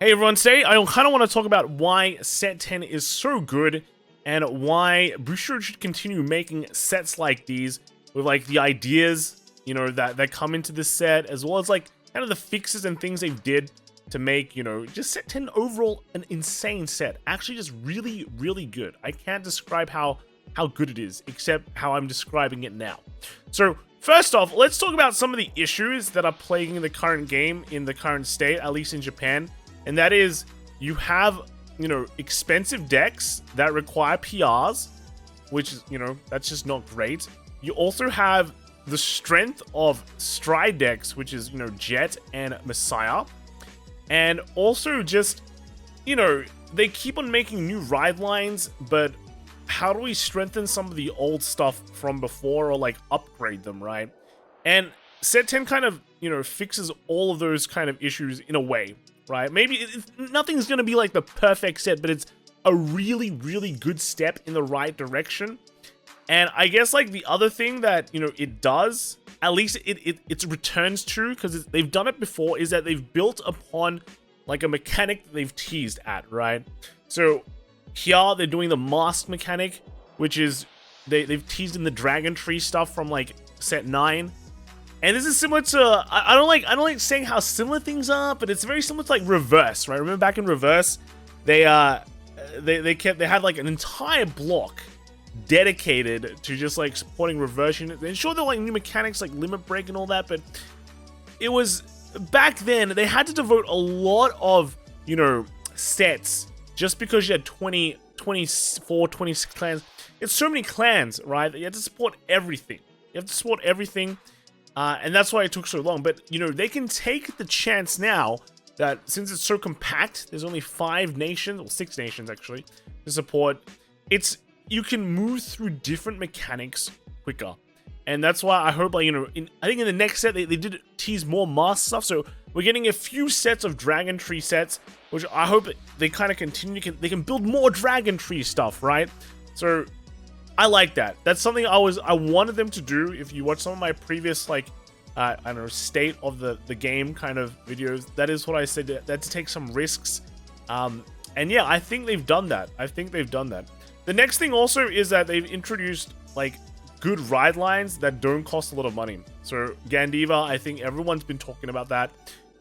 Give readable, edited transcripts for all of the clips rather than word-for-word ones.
Hey everyone, today I kind of want to talk about why set 10 is so good and why Bushi should continue making sets like these with like the ideas, that come into this set, as well as like kind of the fixes and things they did to make, just set 10 overall an insane set. Actually just really, really good. I can't describe how good it is, except how I'm describing it now. So first off, let's talk about some of the issues that are plaguing the current game in the current state, at least in Japan. And that is, you have, expensive decks that require PRs, which is, that's just not great. You also have the strength of Stride decks, which is, Jet and Messiah. And also just, they keep on making new ride lines, but how do we strengthen some of the old stuff from before or like upgrade them, right? And set 10 kind of, fixes all of those kind of issues in a way. Right? Maybe nothing's going to be like the perfect set, but it's a really, really good step in the right direction. And I guess like the other thing that, it does, at least it returns to, because they've done it before, is that they've built upon like a mechanic that they've teased at, right? So here they're doing the mask mechanic, which is, they've teased in the Dragon Tree stuff from like set 9. And this is similar to, I don't like saying how similar things are, but it's very similar to like Reverse, right? Remember back in Reverse, they had like an entire block dedicated to just like supporting Reverse units. And sure, there were like new mechanics like Limit Break and all that, but it was, back then, they had to devote a lot of, sets just because you had 20, 24, 26 clans. It's so many clans, right? You had to support everything. And that's why it took so long. But, they can take the chance now that since it's so compact, there's only 5 nations, or 6 nations actually, to support. You can move through different mechanics quicker. And that's why I hope, like, I think in the next set, they did tease more mask stuff. So we're getting a few sets of Dragon Tree sets, which I hope they kind of continue. They can build more Dragon Tree stuff, right? So I like that. That's something I wanted them to do. If you watch some of my previous, like, I don't know, state of the game kind of videos, that is what I said, that to take some risks. And yeah, I think they've done that. The next thing also is that they've introduced, like, good ride lines that don't cost a lot of money. So Gandiva, I think everyone's been talking about that.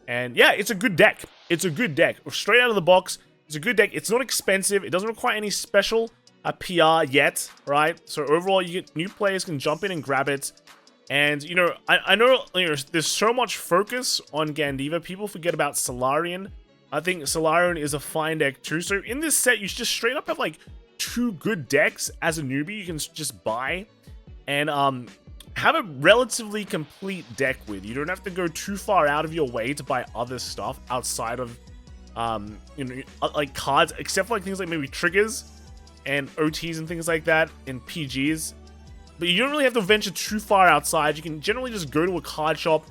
And yeah, it's a good deck. Straight out of the box, it's a good deck. It's not expensive. It doesn't require any special PR yet, right? So overall, new players can jump in and grab it. And, I know, there's so much focus on Gandiva. People forget about Solarian. I think Solarian is a fine deck too. So in this set, you just straight up have like 2 good decks as a newbie you can just buy and have a relatively complete deck with. You don't have to go too far out of your way to buy other stuff outside of, like cards, except for like things like maybe triggers and OTs and things like that, and PGs. But you don't really have to venture too far outside. You can generally just go to a card shop,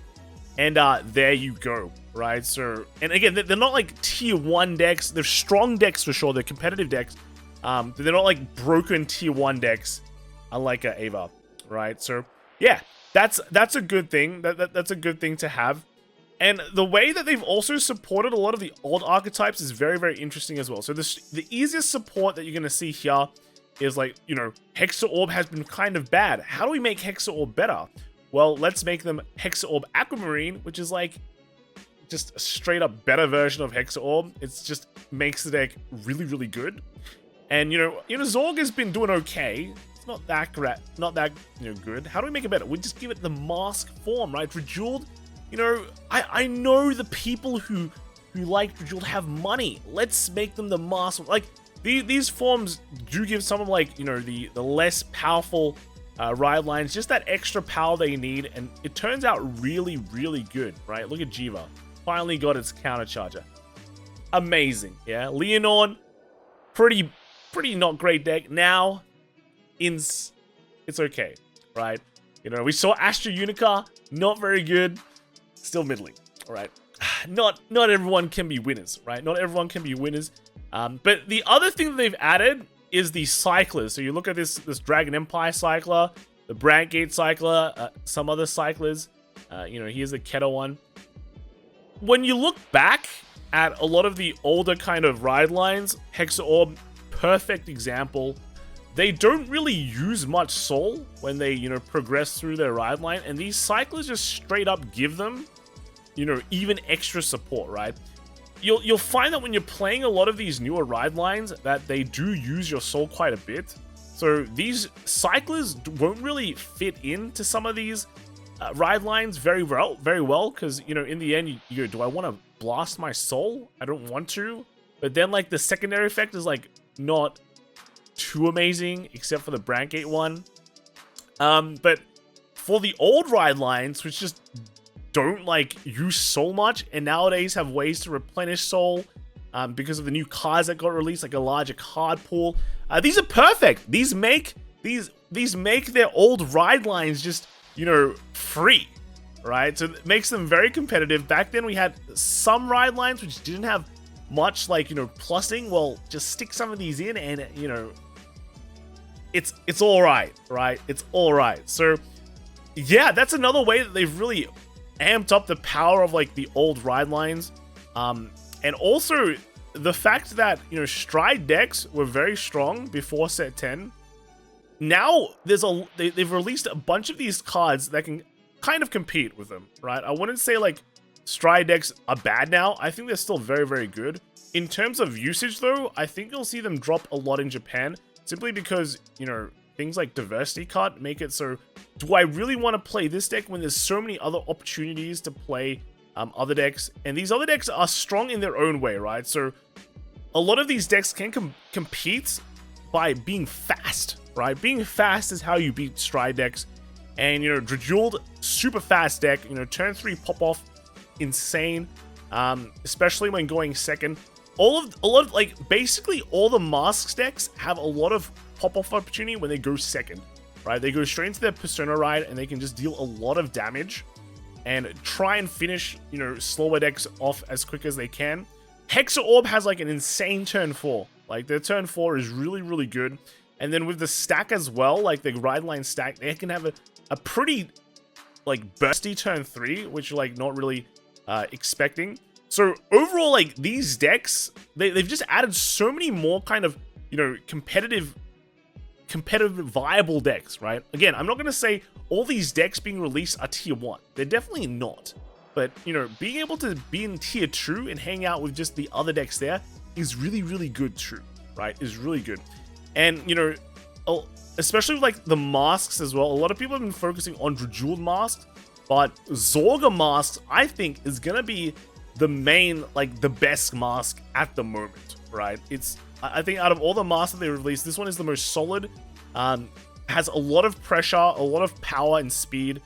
and there you go, right? So, and again, they're not like tier 1 decks. They're strong decks for sure. They're competitive decks. But they're not like broken tier 1 decks, unlike Ava, right? So, yeah, that's a good thing. That's a good thing to have. And the way that they've also supported a lot of the old archetypes is very, very interesting as well. So the easiest support that you're going to see here is like, Hexa Orb has been kind of bad. How do we make Hexa Orb better? Well, let's make them Hexa Orb Aquamarine, which is like just a straight up better version of Hexa Orb. It's just makes the deck really, really good. And, Zorg has been doing okay. It's not that great, good. How do we make it better? We just give it the mask form, right? Rejeweled. I know the people who like Rejeweled have money. Let's make them the mask. Like, these forms do give some of, like, the less powerful ride lines just that extra power they need, and it turns out really, really good, right? Look at Jiva. Finally got its counter charger. Amazing, yeah? Leonore, pretty not great deck. Now, it's okay, right? We saw Astra Unica, not very good. Still middling, all right? Not everyone can be winners, right? Not everyone can be winners. But the other thing that they've added is the cyclers. So you look at this Dragon Empire cycler, the Brandgate cycler, some other cyclers. Here's the Keto one. When you look back, at a lot of the older kind of ride lines, Hexa Orb, perfect example. They don't really use much soul when they, you know, progress through their ride line, and these cyclers just straight up give them, you know, even extra support, right? You'll find that when you're playing a lot of these newer ride lines that they do use your soul quite a bit. So these cyclers won't really fit into some of these ride lines very well, because, you know, in the end, you go, do I want to blast my soul? I don't want to. But then, like, the secondary effect is, like, not too amazing, except for the Brandgate one. But for the old ride lines, which just don't, like, use soul much, and nowadays have ways to replenish soul, because of the new cards that got released, like a larger card pool, these are perfect. These make their old ride lines just, you know, free, right? So it makes them very competitive. Back then we had some ride lines which didn't have much, like, you know, plussing. Well, just stick some of these in and, you know, it's all right? It's all right. So yeah, that's another way that they've really amped up the power of, like, the old ride lines. And also the fact that, you know, Stride decks were very strong before set 10. Now they've released a bunch of these cards that can kind of compete with them, right? I wouldn't say, like, Stride decks are bad now. I think they're still very, very good. In terms of usage, though, I think you'll see them drop a lot in Japan, simply because, you know, things like Diversity Cut make it so, do I really want to play this deck when there's so many other opportunities to play other decks? And these other decks are strong in their own way, right? So a lot of these decks can compete by being fast, right? Being fast is how you beat Stride decks. And, you know, Drajuled, super fast deck, you know, turn 3 pop off, insane, especially when going second. A lot of, like, basically all the Masks decks have a lot of pop-off opportunity when they go second, right? They go straight into their Persona ride and they can just deal a lot of damage and try and finish, you know, slower decks off as quick as they can. Hexa Orb has, like, an insane turn 4. Like, their turn 4 is really, really good. And then with the stack as well, like the ride line stack, they can have a pretty, like, bursty turn 3, which you're, like, not really expecting. So overall, like, these decks, they've just added so many more kind of, you know, competitive viable decks, right? Again, I'm not going to say all these decks being released are tier 1. They're definitely not. But, you know, being able to be in tier 2 and hang out with just the other decks there is really, really good too, right? Is really good. And, you know, especially with, like, the masks as well. A lot of people have been focusing on Drajuled masks, but Zorga masks, I think, is going to be the main, like, the best mask at the moment, right? I think out of all the masks that they released, this one is the most solid, has a lot of pressure, a lot of power and speed,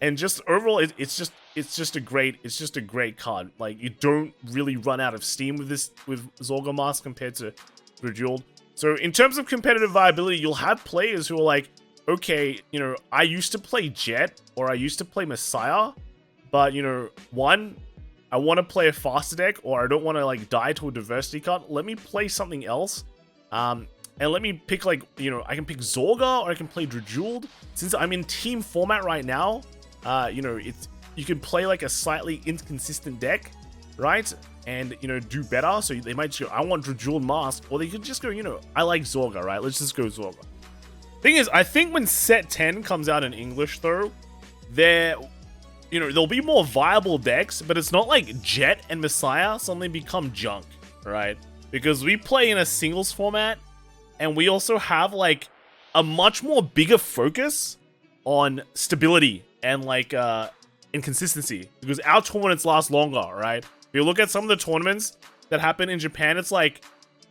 and just overall, it's just a great card. Like, you don't really run out of steam with Zorga mask compared to Drajuled. So in terms of competitive viability, you'll have players who are like, okay, you know, I used to play Jet or I used to play Messiah, but, you know, one, I want to play a faster deck, or I don't want to, like, die to a Diversity Cut. Let me play something else. And let me pick, like, you know, I can pick Zorga or I can play Drajuled. Since I'm in team format right now, you know, you can play, like, a slightly inconsistent deck, right? And, you know, do better. So they might just go, I want Drajuled mask, or they could just go, you know, I like Zorga, right? Let's just go Zorga. Thing is, I think when set 10 comes out in English, though, you know, there'll be more viable decks, but it's not like Jet and Messiah suddenly become junk, right? Because we play in a singles format, and we also have, like, a much more bigger focus on stability and, like, inconsistency, because our tournaments last longer, right? If you look at some of the tournaments that happen in Japan, it's like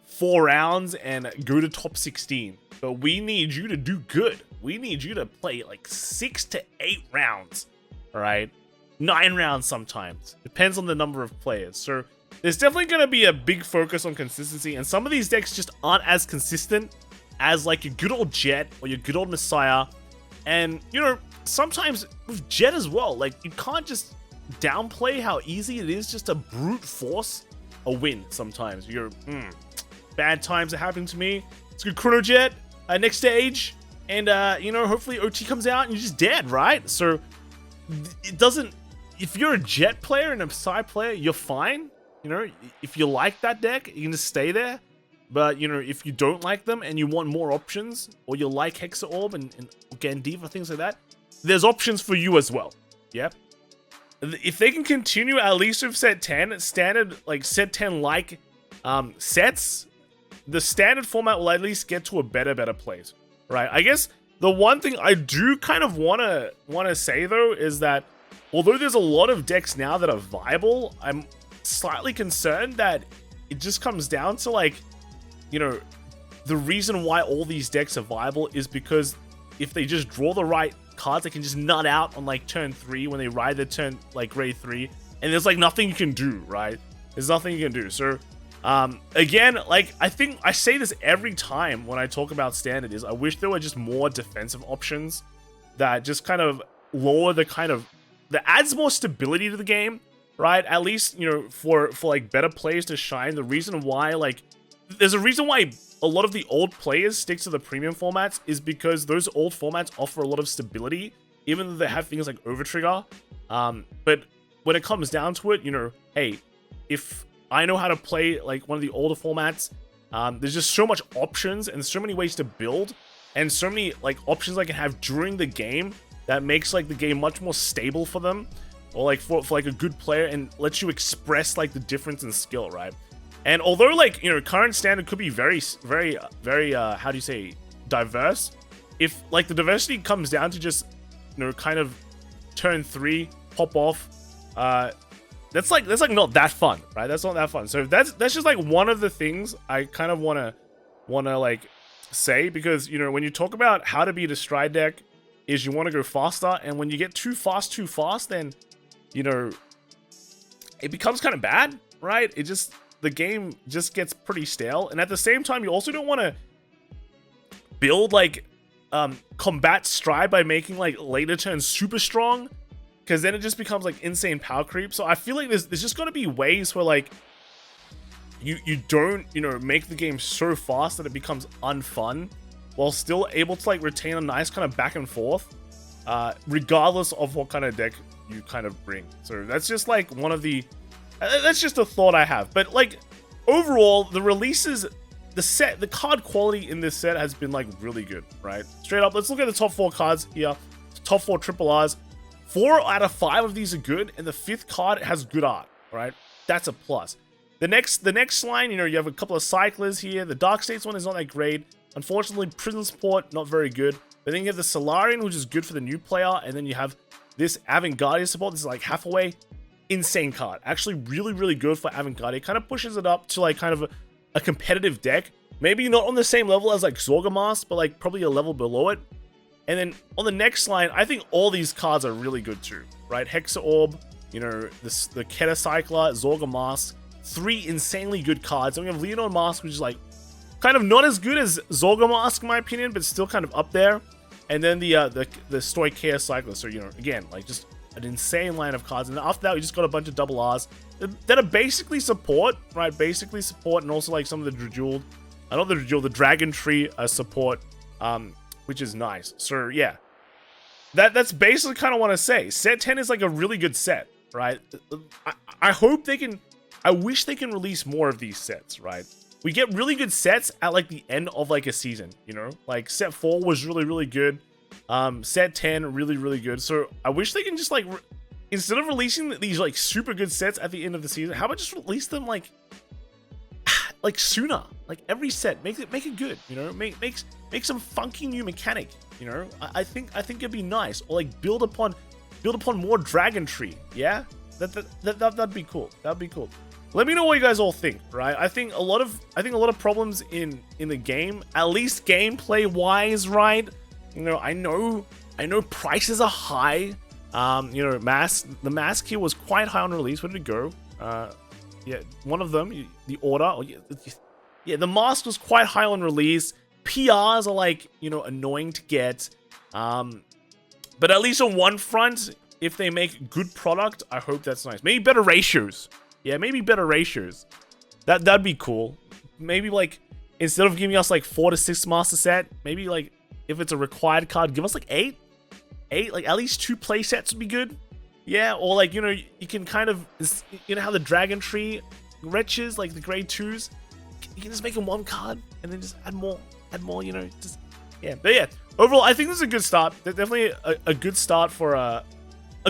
4 rounds and go to top 16. But we need you to do good. We need you to play like 6 to 8 rounds, all right? 9 rounds sometimes. Depends on the number of players. So there's definitely going to be a big focus on consistency, and some of these decks just aren't as consistent as, like, your good old Jet or your good old Messiah. And, you know, sometimes with Jet as well, like, you can't just downplay how easy it is just to brute force a win sometimes. You go, bad times are happening to me. Let's go Chrono Jet, next stage, and, you know, hopefully OT comes out and you're just dead, right? So it doesn't, if you're a Jet player and a Psy player, you're fine. You know, if you like that deck, you can just stay there. But, you know, if you don't like them and you want more options, or you like Hexa Orb and Gandiva, things like that, there's options for you as well. Yep. If they can continue at least with set 10, standard, like set 10 like sets, the standard format will at least get to a better place, right? I guess the one thing I do kind of wanna say though is that although there's a lot of decks now that are viable, I'm slightly concerned that it just comes down to like, you know, the reason why all these decks are viable is because if they just draw the right cards, they can just nut out on like turn 3 when they ride their turn like grade 3, and there's like nothing you can do, right? There's nothing you can do. So again, like I think I say this every time when I talk about standard is I wish there were just more defensive options that just kind of lower the kind of that adds more stability to the game, right? At least, you know, for like better players to shine. The reason why, like, there's a reason why a lot of the old players stick to the premium formats is because those old formats offer a lot of stability, even though they have things like Overtrigger. But when it comes down to it, you know, hey, if I know how to play like one of the older formats, there's just so much options and so many ways to build and so many like options I can have during the game that makes like the game much more stable for them, or like for like a good player, and lets you express like the difference in skill, right? And although like, you know, current standard could be very how do you say, diverse, if like the diversity comes down to just, you know, kind of turn 3 pop off, that's like not that fun, right? That's not that fun. So that's just like one of the things I kind of wanna like say, because, you know, when you talk about how to beat a stride deck, is you want to go faster, and when you get too fast, then, you know, it becomes kind of bad, right? The game just gets pretty stale. And at the same time, you also don't want to build like combat stride by making like later turns super strong, because then it just becomes like insane power creep. So I feel like there's just got to be ways where like you don't, you know, make the game so fast that it becomes unfun, while still able to like retain a nice kind of back and forth, regardless of what kind of deck you kind of bring. So that's just like one of the, that's just a thought I have. But like overall, the releases, the card quality in this set has been like really good, right? Straight up, let's look at the top 4 cards here. Top 4 triple Rs. 4 out of 5 of these are good, and the 5th card has good art, right? That's a plus. The next line, you know, you have a couple of cyclers here. The Dark States one is not that great. Unfortunately, Prison Support, not very good. But then you have the Solarian, which is good for the new player. And then you have this Avant-Garde support. This is like Hathaway. Insane card. Actually really good for Avant-Garde. It kind of pushes it up to like kind of a competitive deck. Maybe not on the same level as like Zorgamask, but like probably a level below it. And then on the next line, I think all these cards are really good too, right? Hexa Orb, you know, the Keta Cycler, Zorgamask. 3 insanely good cards. And we have Leonard Mask, which is like kind of not as good as Zorgamask in my opinion, but still kind of up there. And then the Stoic Chaos Cycler. So, you know, again, like just an insane line of cards. And after that, we just got a bunch of double Rs that are basically support, right? Basically support, and also like some of the Dreduled, not the Dreduled, the Dragon Tree support, which is nice. So yeah, that's basically kind of what I say. Set 10 is like a really good set, right? I hope they can. I wish they can release more of these sets, right? We get really good sets at like the end of like a season, you know? Like set 4 was really good. Set 10 really good. So I wish they can just like instead of releasing these like super good sets at the end of the season, how about just release them like sooner? Like every set, make it good, you know? Make some funky new mechanic, you know? I think it'd be nice, or like build upon more Dragon Tree. Yeah, that'd be cool. That'd be cool. Let me know what you guys all think, right? I think a lot of problems in the game, at least gameplay wise, right? You know, I know prices are high. You know, the mask here was quite high on release. Where did it go? Yeah, one of them, the order. Oh, yeah, the mask was quite high on release. PRs are like, you know, annoying to get. But at least on one front, if they make good product, I hope that's nice. Maybe better ratios. Yeah, maybe better ratios. That'd be cool. Maybe like instead of giving us like 4 to 6 master set, maybe like if it's a required card, give us like 8. Like at least 2 play sets would be good. Yeah, or like, you know, you can kind of, you know how the Dragon Tree wretches, like the grade 2s, you can just make them 1 card and then just add more, you know, just, yeah. But yeah, overall, I think this is a good start. Definitely a good start for a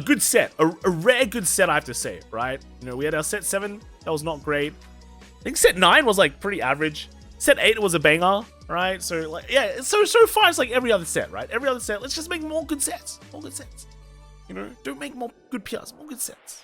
good set, a rare good set, I have to say, right? You know, we had our set 7, that was not great. I think set 9 was like pretty average. Set 8 was a banger, right? So like, yeah, so far it's like every other set, right? Every other set, let's just make more good sets, you know? Don't make more good PRs, more good sets.